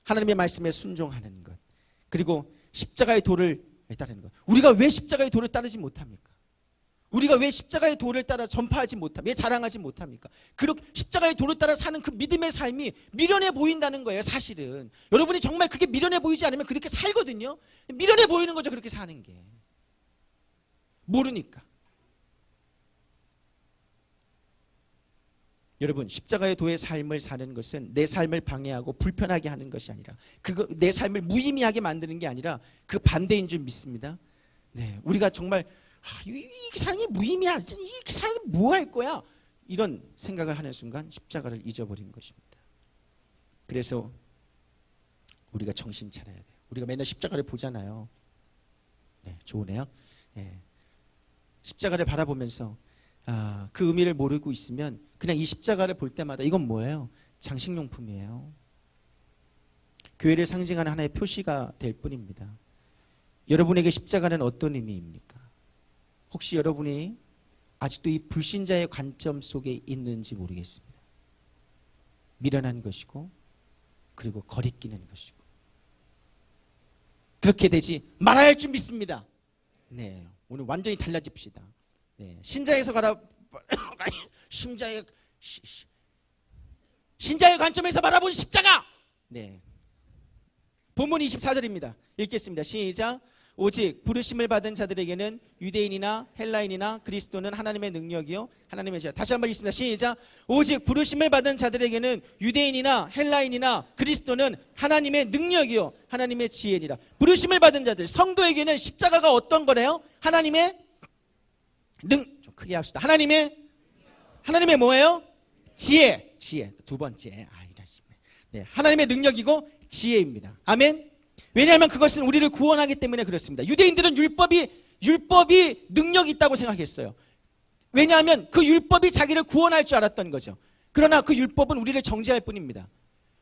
Speaker 1: 하나님의 말씀에 순종하는 것, 그리고 십자가의 도를 따르는 것. 우리가 왜 십자가의 도를 따르지 못합니까? 우리가 왜 십자가의 도를 따라 전파하지 못합니까? 왜 자랑하지 못합니까? 그렇게 십자가의 도를 따라 사는 그 믿음의 삶이 미련해 보인다는 거예요. 사실은 여러분이 정말 그게 미련해 보이지 않으면 그렇게 살거든요. 미련해 보이는 거죠. 그렇게 사는 게 모르니까. 여러분, 십자가의 도의 삶을 사는 것은 내 삶을 방해하고 불편하게 하는 것이 아니라 내 삶을 무의미하게 만드는 게 아니라 그 반대인 줄 믿습니다. 네, 우리가 정말 이 사람이 무의미하지, 이 사람이 뭐 할 거야? 이런 생각을 하는 순간 십자가를 잊어버린 것입니다. 그래서 우리가 정신 차려야 돼요. 우리가 맨날 십자가를 보잖아요. 네, 좋으네요. 네. 십자가를 바라보면서 그 의미를 모르고 있으면 그냥 이 십자가를 볼 때마다 이건 뭐예요? 장식용품이에요. 교회를 상징하는 하나의 표시가 될 뿐입니다. 여러분에게 십자가는 어떤 의미입니까? 혹시 여러분이 아직도 이 불신자의 관점 속에 있는지 모르겠습니다. 미련한 것이고 그리고 거리끼는 것이고 그렇게 되지 말아야 할 줄 믿습니다. 네, 오늘 완전히 달라집시다. 네, 신자에서 신자의 관점에서 바라본 십자가. 네, 본문 24절입니다. 읽겠습니다. 시작. 오직 부르심을 받은 자들에게는 유대인이나 헬라인이나 그리스도는 하나님의 능력이요 하나님의 지혜다. 다시 한번 읽습니다. 시작. 오직 부르심을 받은 자들에게는 유대인이나 헬라인이나 그리스도는 하나님의 능력이요 하나님의 지혜니라. 부르심을 받은 자들, 성도에게는 십자가가 어떤 거래요? 하나님의 좀 크게 합시다. 하나님의 뭐예요? 지혜. 두 번째. 네, 하나님의 능력이고 지혜입니다. 아멘. 왜냐하면 그것은 우리를 구원하기 때문에 그렇습니다. 유대인들은 율법이 능력이 있다고 생각했어요. 왜냐하면 그 율법이 자기를 구원할 줄 알았던 거죠. 그러나 그 율법은 우리를 정죄할 뿐입니다.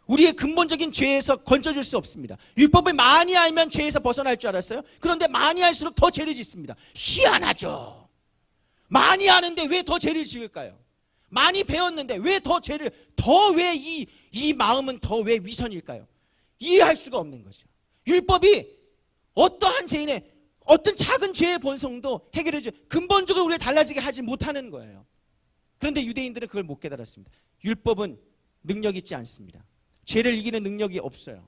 Speaker 1: 우리의 근본적인 죄에서 건져줄 수 없습니다. 율법을 많이 알면 죄에서 벗어날 줄 알았어요. 그런데 많이 할수록 더 죄를 짓습니다. 희한하죠. 많이 아는데 왜 더 죄를 지을까요? 많이 배웠는데 왜 더 죄를, 왜 이 마음은 더 왜 위선일까요? 이해할 수가 없는 거죠. 율법이 어떠한 죄인의 어떤 작은 죄의 본성도 해결해줘. 근본적으로 우리가 달라지게 하지 못하는 거예요. 그런데 유대인들은 그걸 못 깨달았습니다. 율법은 능력이 있지 않습니다. 죄를 이기는 능력이 없어요.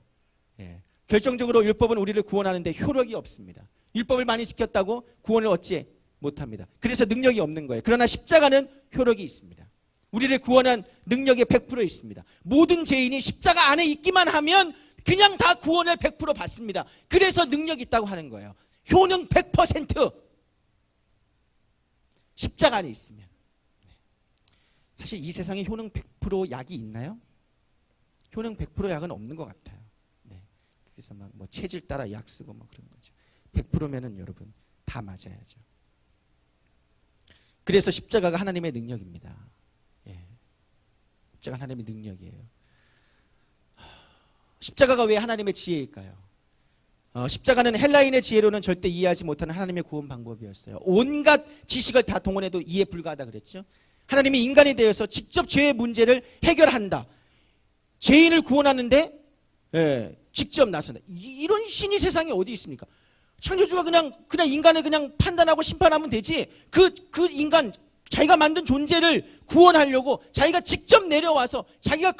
Speaker 1: 예. 결정적으로 율법은 우리를 구원하는데 효력이 없습니다. 율법을 많이 지켰다고 구원을 얻지 못합니다. 그래서 능력이 없는 거예요. 그러나 십자가는 효력이 있습니다. 우리를 구원한 능력이 100% 있습니다. 모든 죄인이 십자가 안에 있기만 하면 그냥 다 구원을 100% 받습니다. 그래서 능력이 있다고 하는 거예요. 효능 100% 십자가 안에 있으면. 사실 이 세상에 효능 100% 약이 있나요? 효능 100% 약은 없는 것 같아요. 네. 그래서 막 뭐 체질 따라 약 쓰고 뭐 그런 거죠. 100%면은 여러분 다 맞아야죠. 그래서 십자가가 하나님의 능력입니다. 예. 십자가 하나님의 능력이에요. 십자가가 왜 하나님의 지혜일까요? 십자가는 헬라인의 지혜로는 절대 이해하지 못하는 하나님의 구원 방법이었어요. 온갖 지식을 다 동원해도 이해 불가하다 그랬죠. 하나님이 인간이 되어서 직접 죄의 문제를 해결한다. 죄인을 구원하는데 직접 나선다. 이런 신이 세상에 어디 있습니까? 창조주가 그냥 인간을 그냥 판단하고 심판하면 되지. 그 인간 자기가 만든 존재를 구원하려고 자기가 직접 내려와서 자기가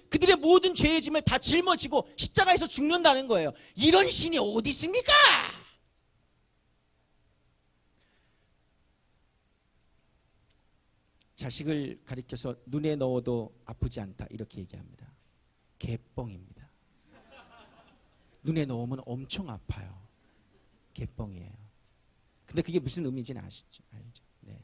Speaker 1: 그들의 모든 죄의 짐을 다 짊어지고 십자가에서 죽는다는 거예요. 이런 신이 어디 있습니까? 자식을 가리켜서 눈에 넣어도 아프지 않다 이렇게 얘기합니다. 개뻥입니다. 눈에 넣으면 엄청 아파요. 개뻥이에요. 근데 그게 무슨 의미인지는 아시죠? 알죠? 네.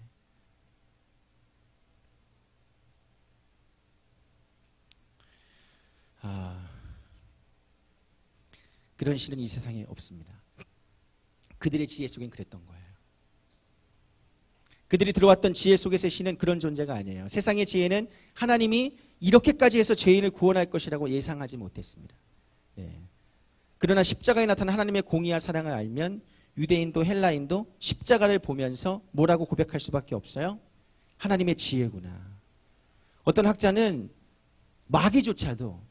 Speaker 1: 그런 신은 이 세상에 없습니다. 그들의 지혜 속엔 그랬던 거예요. 그들이 들어왔던 지혜 속에서의 신은 그런 존재가 아니에요. 세상의 지혜는 하나님이 이렇게까지 해서 죄인을 구원할 것이라고 예상하지 못했습니다. 네. 그러나 십자가에 나타난 하나님의 공의와 사랑을 알면 유대인도 헬라인도 십자가를 보면서 뭐라고 고백할 수밖에 없어요? 하나님의 지혜구나. 어떤 학자는 마귀조차도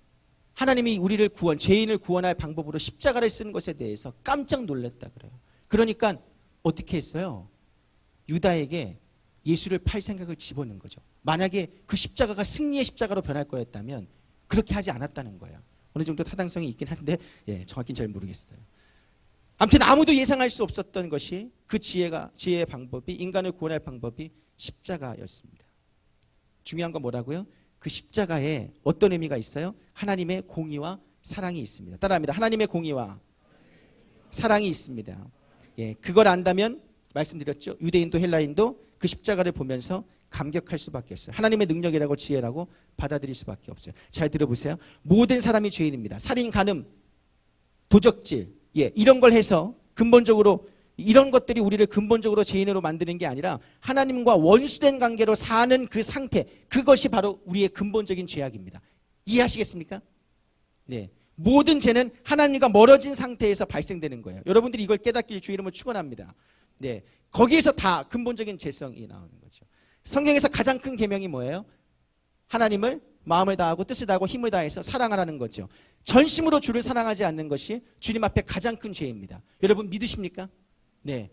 Speaker 1: 하나님이 우리를 죄인을 구원할 방법으로 십자가를 쓴 것에 대해서 깜짝 놀랐다 그래요. 그러니까 어떻게 했어요? 유다에게 예수를 팔 생각을 집어넣은 거죠. 만약에 그 십자가가 승리의 십자가로 변할 거였다면 그렇게 하지 않았다는 거예요. 어느 정도 타당성이 있긴 한데 정확히는 잘 모르겠어요. 아무튼 아무도 예상할 수 없었던 것이 그 지혜의 방법이, 인간을 구원할 방법이 십자가였습니다. 중요한 건 뭐라고요? 그 십자가에 어떤 의미가 있어요? 하나님의 공의와 사랑이 있습니다. 따라합니다. 하나님의 공의와 사랑이 있습니다. 그걸 안다면 말씀드렸죠. 유대인도 헬라인도 그 십자가를 보면서 감격할 수밖에 없어요. 하나님의 능력이라고 지혜라고 받아들일 수밖에 없어요. 잘 들어보세요. 모든 사람이 죄인입니다. 살인, 간음, 도적질, 이런 걸 해서 근본적으로 이런 것들이 우리를 근본적으로 죄인으로 만드는 게 아니라 하나님과 원수된 관계로 사는 그 상태, 그것이 바로 우리의 근본적인 죄악입니다. 이해하시겠습니까? 네. 모든 죄는 하나님과 멀어진 상태에서 발생되는 거예요. 여러분들이 이걸 깨닫기를 주의 이름으로 축원합니다. 네. 거기에서 다 근본적인 죄성이 나오는 거죠. 성경에서 가장 큰 계명이 뭐예요? 하나님을 마음을 다하고 뜻을 다하고 힘을 다해서 사랑하라는 거죠. 전심으로 주를 사랑하지 않는 것이 주님 앞에 가장 큰 죄입니다. 여러분 믿으십니까? 네.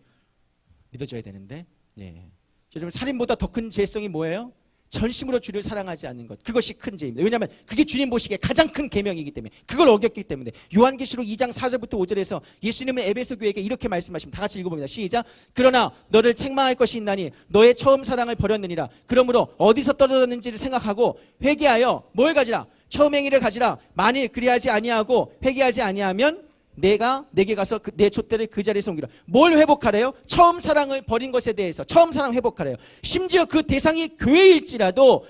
Speaker 1: 믿어줘야 되는데. 네. 여러분 살인보다 더 큰 죄성이 뭐예요? 전심으로 주를 사랑하지 않는 것. 그것이 큰 죄입니다. 왜냐하면 그게 주님 보시기에 가장 큰 계명이기 때문에, 그걸 어겼기 때문에. 요한계시록 2장 4절부터 5절에서 예수님은 에베소 교회에게 이렇게 말씀하십니다. 다 같이 읽어봅니다. 시작. 그러나 너를 책망할 것이 있나니 너의 처음 사랑을 버렸느니라. 그러므로 어디서 떨어졌는지를 생각하고 회개하여 뭘 가지라? 처음 행위를 가지라. 만일 그리하지 아니하고 회개하지 아니하면 내가 내게 가서 내 촛대를 그 자리에서 옮기라. 뭘 회복하래요? 처음 사랑을 버린 것에 대해서 처음 사랑 회복하래요. 심지어 그 대상이 교회일지라도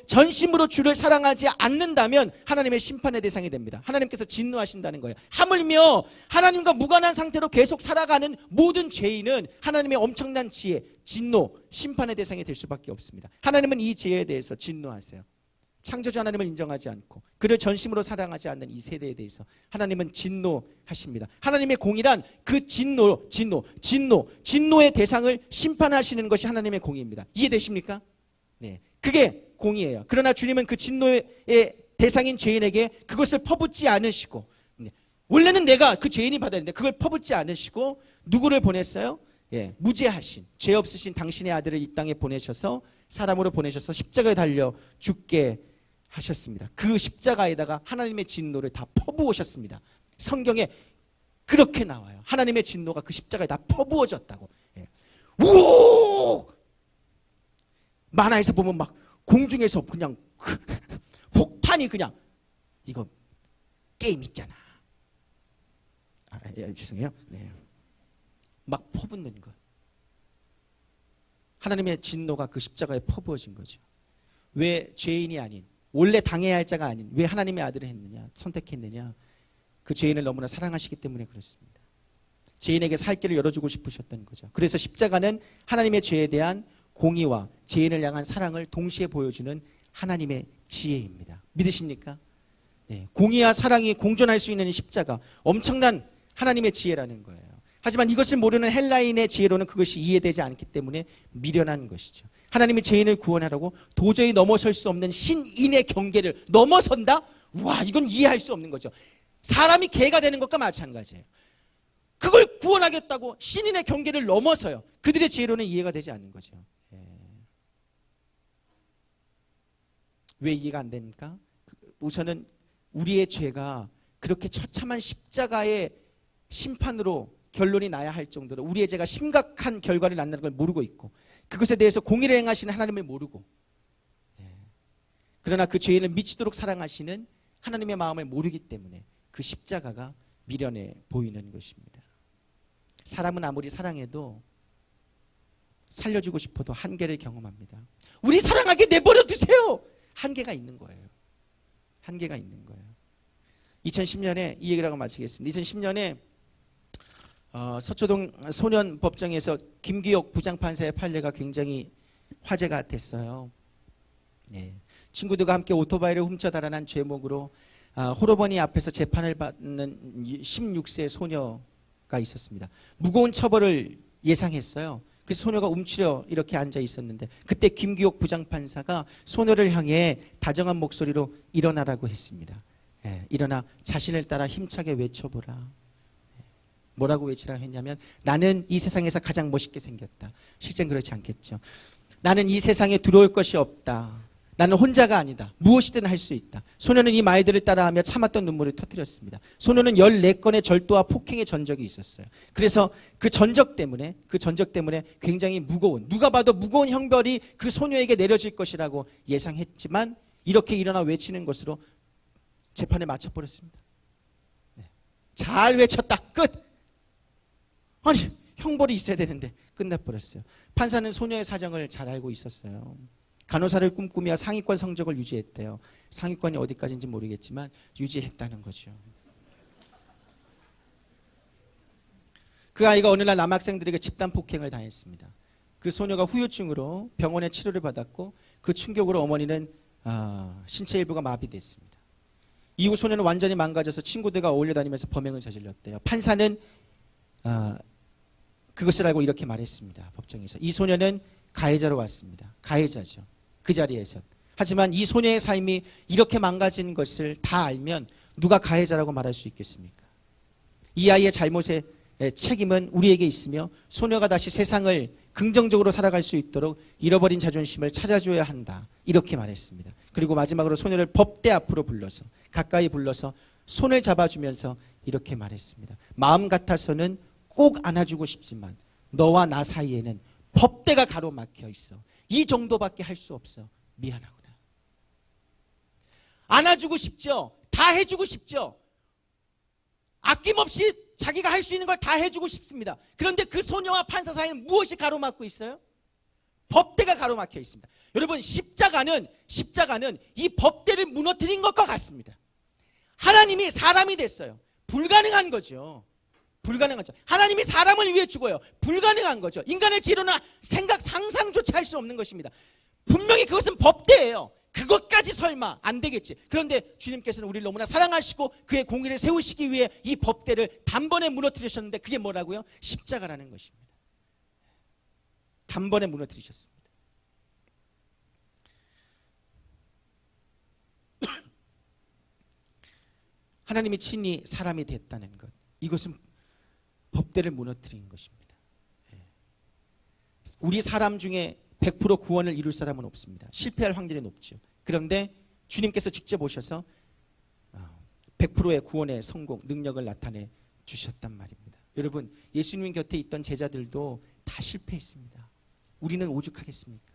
Speaker 1: 전심으로 주를 사랑하지 않는다면 하나님의 심판의 대상이 됩니다. 하나님께서 진노하신다는 거예요. 하물며 하나님과 무관한 상태로 계속 살아가는 모든 죄인은 하나님의 엄청난 지혜, 진노, 심판의 대상이 될 수밖에 없습니다. 하나님은 이 지혜에 대해서 진노하세요. 창조주 하나님을 인정하지 않고 그를 전심으로 사랑하지 않는 이 세대에 대해서 하나님은 진노하십니다. 하나님의 공의란 그 진노의 대상을 심판하시는 것이 하나님의 공의입니다. 이해되십니까? 네, 그게 공의예요. 그러나 주님은 그 진노의 대상인 죄인에게 그것을 퍼붓지 않으시고 원래는 내가 그 죄인이 받아야 되는데 그걸 퍼붓지 않으시고 누구를 보냈어요? 무죄하신, 죄 없으신 당신의 아들을 이 땅에 보내셔서 사람으로 보내셔서 십자가에 달려 죽게 하셨습니다. 그 십자가에다가 하나님의 진노를 다 퍼부으셨습니다. 성경에 그렇게 나와요. 하나님의 진노가 그 십자가에 다 퍼부어졌다고. 오! 만화에서 보면 막 공중에서 그냥 폭탄이 그냥, 이거 게임 있잖아. 죄송해요. 네. 막 퍼붓는 것. 하나님의 진노가 그 십자가에 퍼부어진 거죠. 왜 죄인이 아닌, 원래 당해야 할 자가 아닌 왜 하나님의 아들을 했느냐, 선택했느냐? 그 죄인을 너무나 사랑하시기 때문에 그렇습니다. 죄인에게 살 길을 열어주고 싶으셨던 거죠. 그래서 십자가는 하나님의 죄에 대한 공의와 죄인을 향한 사랑을 동시에 보여주는 하나님의 지혜입니다. 믿으십니까? 네, 공의와 사랑이 공존할 수 있는 십자가, 엄청난 하나님의 지혜라는 거예요. 하지만 이것을 모르는 헬라인의 지혜로는 그것이 이해되지 않기 때문에 미련한 것이죠. 하나님이 죄인을 구원하라고 도저히 넘어설 수 없는 신인의 경계를 넘어선다? 와, 이건 이해할 수 없는 거죠. 사람이 개가 되는 것과 마찬가지예요. 그걸 구원하겠다고 신인의 경계를 넘어서요. 그들의 지혜로는 이해가 되지 않는 거죠. 왜 이해가 안 됩니까? 우선은 우리의 죄가 그렇게 처참한 십자가의 심판으로 결론이 나야 할 정도로 우리의 죄가 심각한 결과를 낳는 걸 모르고 있고, 그것에 대해서 공의를 행하시는 하나님을 모르고, 그러나 그 죄인을 미치도록 사랑하시는 하나님의 마음을 모르기 때문에 그 십자가가 미련해 보이는 것입니다. 사람은 아무리 사랑해도 살려주고 싶어도 한계를 경험합니다. 우리 사랑하게 내버려 두세요. 한계가 있는 거예요. 한계가 있는 거예요. 2010년에 이 얘기를 하고 마치겠습니다. 2010년에 서초동 소년법정에서 김기옥 부장판사의 판례가 굉장히 화제가 됐어요. 친구들과 함께 오토바이를 훔쳐 달아난 죄목으로 호러버니 앞에서 재판을 받는 16세 소녀가 있었습니다. 무거운 처벌을 예상했어요. 그래서 소녀가 움츠려 이렇게 앉아 있었는데, 그때 김기옥 부장판사가 소녀를 향해 다정한 목소리로 일어나라고 했습니다. 일어나 자신을 따라 힘차게 외쳐보라. 뭐라고 외치라고 했냐면, 나는 이 세상에서 가장 멋있게 생겼다. 실제는 그렇지 않겠죠. 나는 이 세상에 두려울 것이 없다. 나는 혼자가 아니다. 무엇이든 할 수 있다. 소녀는 이 말들을 따라하며 참았던 눈물을 터뜨렸습니다. 소녀는 14건의 절도와 폭행의 전적이 있었어요. 그래서 그 전적 때문에 굉장히 무거운, 누가 봐도 무거운 형벌이 그 소녀에게 내려질 것이라고 예상했지만, 이렇게 일어나 외치는 것으로 재판을 마쳐버렸습니다. 잘 외쳤다. 끝. 아니, 형벌이 있어야 되는데 끝내버렸어요. 판사는 소녀의 사정을 잘 알고 있었어요. 간호사를 꿈꾸며 상위권 성적을 유지했대요. 상위권이 어디까지인지 모르겠지만 유지했다는 거죠. 그 아이가 어느 날 남학생들에게 집단 폭행을 당했습니다. 그 소녀가 후유증으로 병원에 치료를 받았고, 그 충격으로 어머니는 신체 일부가 마비됐습니다. 이후 소녀는 완전히 망가져서 친구들과 어울려 다니면서 범행을 저질렀대요. 판사는 그것을 알고 이렇게 말했습니다. 법정에서 이 소녀는 가해자로 왔습니다. 가해자죠. 그 자리에서. 하지만 이 소녀의 삶이 이렇게 망가진 것을 다 알면 누가 가해자라고 말할 수 있겠습니까? 이 아이의 잘못의 책임은 우리에게 있으며, 소녀가 다시 세상을 긍정적으로 살아갈 수 있도록 잃어버린 자존심을 찾아줘야 한다. 이렇게 말했습니다. 그리고 마지막으로 소녀를 법대 앞으로 불러서, 가까이 불러서 손을 잡아주면서 이렇게 말했습니다. 마음 같아서는 꼭 안아주고 싶지만 너와 나 사이에는 법대가 가로막혀 있어. 이 정도밖에 할 수 없어. 미안하구나. 안아주고 싶죠. 다 해주고 싶죠. 아낌없이 자기가 할 수 있는 걸 다 해주고 싶습니다. 그런데 그 소녀와 판사 사이는 무엇이 가로막고 있어요? 법대가 가로막혀 있습니다. 여러분, 십자가는 이 법대를 무너뜨린 것과 같습니다. 하나님이 사람이 됐어요. 불가능한 거죠. 불가능하죠. 하나님이 사람을 위해 죽어요. 불가능한 거죠. 인간의 지혜로는 생각, 상상조차 할 수 없는 것입니다. 분명히 그것은 법대예요. 그것까지 설마 안 되겠지. 그런데 주님께서는 우리를 너무나 사랑하시고 그의 공의를 세우시기 위해 이 법대를 단번에 무너뜨리셨는데, 그게 뭐라고요? 십자가라는 것입니다. 단번에 무너뜨리셨습니다. 하나님이 친히 사람이 됐다는 것, 이것은 법대를 무너뜨린 것입니다. 우리 사람 중에 100% 구원을 이룰 사람은 없습니다. 실패할 확률이 높죠. 그런데 주님께서 직접 오셔서 100%의 구원의 성공, 능력을 나타내 주셨단 말입니다. 여러분, 예수님 곁에 있던 제자들도 다 실패했습니다. 우리는 오죽하겠습니까?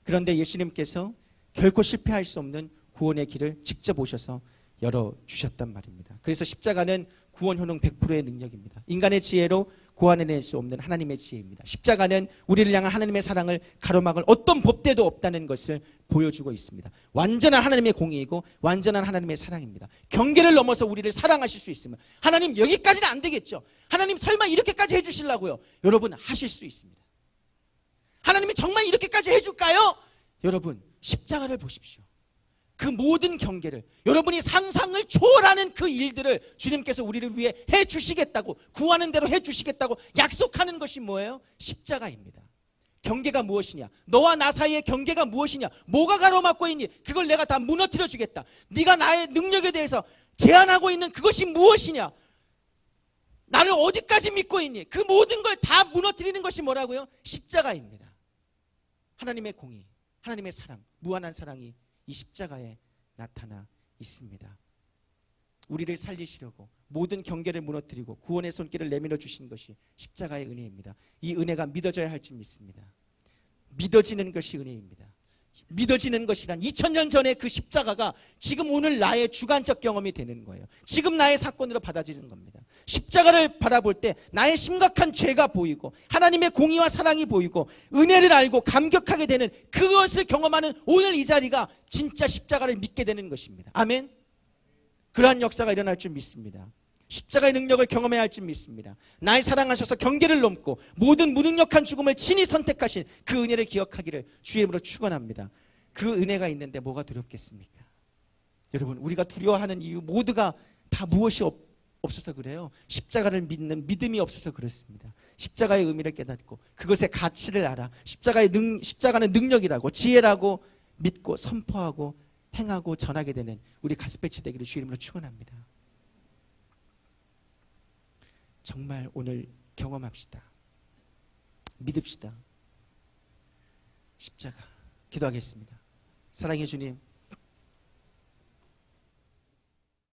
Speaker 1: 그런데 예수님께서 결코 실패할 수 없는 구원의 길을 직접 오셔서 열어주셨단 말입니다. 그래서 십자가는 구원 효능 100%의 능력입니다. 인간의 지혜로 고안해낼 수 없는 하나님의 지혜입니다. 십자가는 우리를 향한 하나님의 사랑을 가로막을 어떤 법대도 없다는 것을 보여주고 있습니다. 완전한 하나님의 공의이고 완전한 하나님의 사랑입니다. 경계를 넘어서 우리를 사랑하실 수 있으면, 하나님 여기까지는 안 되겠죠, 하나님 설마 이렇게까지 해주시려고요? 여러분, 하실 수 있습니다. 하나님이 정말 이렇게까지 해줄까요? 여러분, 십자가를 보십시오. 그 모든 경계를, 여러분이 상상을 초월하는 그 일들을 주님께서 우리를 위해 해주시겠다고, 구하는 대로 해주시겠다고 약속하는 것이 뭐예요? 십자가입니다. 경계가 무엇이냐? 너와 나 사이의 경계가 무엇이냐? 뭐가 가로막고 있니? 그걸 내가 다 무너뜨려 주겠다. 네가 나의 능력에 대해서 제한하고 있는 그것이 무엇이냐? 나를 어디까지 믿고 있니? 그 모든 걸 다 무너뜨리는 것이 뭐라고요? 십자가입니다. 하나님의 공의, 하나님의 사랑, 무한한 사랑이 이 십자가에 나타나 있습니다. 우리를 살리시려고 모든 경계를 무너뜨리고 구원의 손길을 내밀어 주신 것이 십자가의 은혜입니다. 이 은혜가 믿어져야 할 줄 믿습니다. 믿어지는 것이 은혜입니다. 믿어지는 것이란 2000년 전에 그 십자가가 지금 오늘 나의 주관적 경험이 되는 거예요. 지금 나의 사건으로 받아지는 겁니다. 십자가를 바라볼 때 나의 심각한 죄가 보이고 하나님의 공의와 사랑이 보이고 은혜를 알고 감격하게 되는 그것을 경험하는 오늘 이 자리가 진짜 십자가를 믿게 되는 것입니다. 아멘. 그러한 역사가 일어날 줄 믿습니다. 십자가의 능력을 경험해야 할 줄 믿습니다. 날 사랑하셔서 경계를 넘고 모든 무능력한 죽음을 친히 선택하신 그 은혜를 기억하기를 주의 이름으로 축원합니다. 그 은혜가 있는데 뭐가 두렵겠습니까? 여러분, 우리가 두려워하는 이유 모두가 다 무엇이 없어서 그래요? 십자가를 믿는 믿음이 없어서 그렇습니다. 십자가의 의미를 깨닫고 그것의 가치를 알아 십자가는 능력이라고, 지혜라고 믿고 선포하고 행하고 전하게 되는 우리 가스배치 되기를 주의 이름으로 축원합니다. 정말 오늘 경험합시다. 믿읍시다. 십자가. 기도하겠습니다. 사랑해 주님,